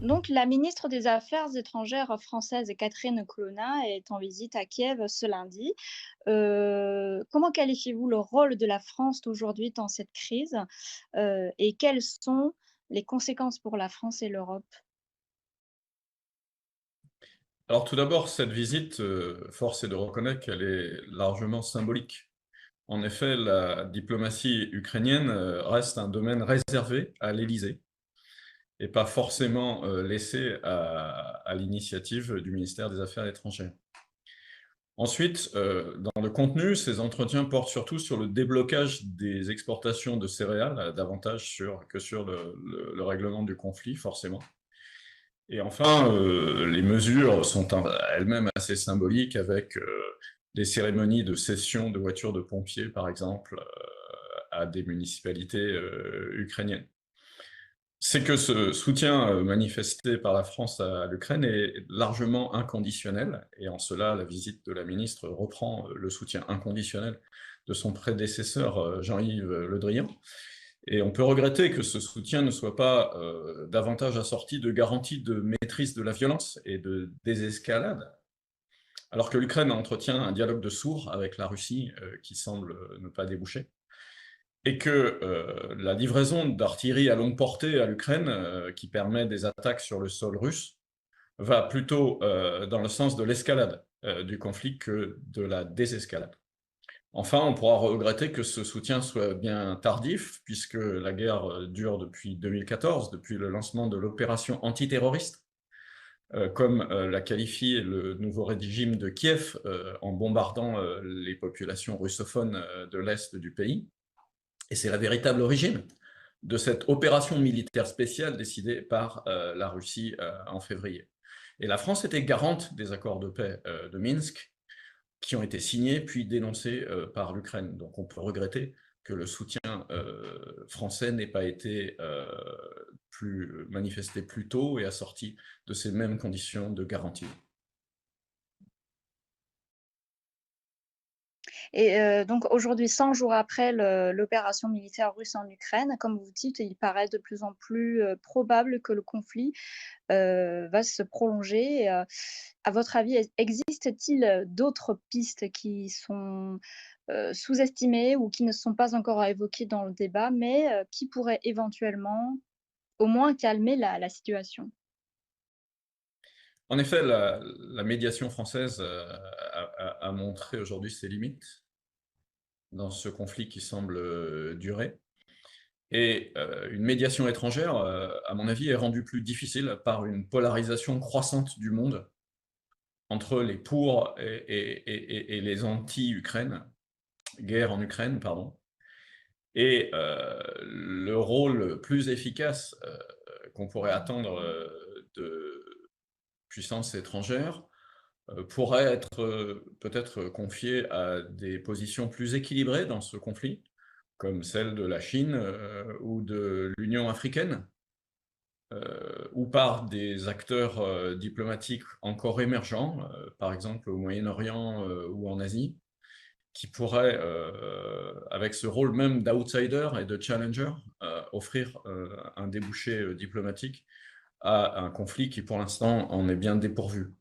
Donc, la ministre des Affaires étrangères française Catherine Colonna est en visite à Kiev ce lundi. Comment qualifiez-vous le rôle de la France aujourd'hui dans cette crise? Et quelles sont les conséquences pour la France et l'Europe? Alors tout d'abord, cette visite, force est de reconnaître qu'elle est largement symbolique. En effet, la diplomatie ukrainienne reste un domaine réservé à l'Élysée et pas forcément laissé à l'initiative du ministère des Affaires étrangères. Ensuite, dans le contenu, ces entretiens portent surtout sur le déblocage des exportations de céréales, davantage que sur le règlement du conflit, forcément. Et enfin, les mesures sont elles-mêmes assez symboliques avec des cérémonies de cession de voitures de pompiers, par exemple, à des municipalités ukrainiennes. C'est que ce soutien manifesté par la France à l'Ukraine est largement inconditionnel, et en cela, la visite de la ministre reprend le soutien inconditionnel de son prédécesseur Jean-Yves Le Drian. Et on peut regretter que ce soutien ne soit pas davantage assorti de garanties de maîtrise de la violence et de désescalade, alors que l'Ukraine entretient un dialogue de sourds avec la Russie qui semble ne pas déboucher, et que la livraison d'artillerie à longue portée à l'Ukraine, qui permet des attaques sur le sol russe, va plutôt dans le sens de l'escalade du conflit que de la désescalade. Enfin, on pourra regretter que ce soutien soit bien tardif, puisque la guerre dure depuis 2014, depuis le lancement de l'opération antiterroriste, comme l'a qualifié le nouveau régime de Kiev en bombardant les populations russophones de l'Est du pays. Et c'est la véritable origine de cette opération militaire spéciale décidée par la Russie en février. Et la France était garante des accords de paix de Minsk, qui ont été signés puis dénoncés par l'Ukraine. Donc on peut regretter que le soutien français n'ait pas été plus manifesté plus tôt et assorti de ces mêmes conditions de garantie. Et donc aujourd'hui, 100 jours après l'opération militaire russe en Ukraine, comme vous dites, il paraît de plus en plus, probable que le conflit, va se prolonger. À votre avis, existe-t-il, d'autres pistes qui sont, sous-estimées ou qui ne sont pas encore évoquées dans le débat, mais qui pourraient éventuellement, au moins calmer la situation? En effet, la médiation française a montré aujourd'hui ses limites dans ce conflit qui semble durer. Et une médiation étrangère, à mon avis, est rendue plus difficile par une polarisation croissante du monde entre les pour et les anti-Ukraine, guerre en Ukraine, pardon. Et le rôle plus efficace qu'on pourrait attendre de puissances étrangères pourrait être peut-être confié à des positions plus équilibrées dans ce conflit, comme celle de la Chine ou de l'Union africaine, ou par des acteurs diplomatiques encore émergents, par exemple au Moyen-Orient ou en Asie, qui pourraient, avec ce rôle même d'outsider et de challenger, offrir un débouché diplomatique à un conflit qui pour l'instant en est bien dépourvu.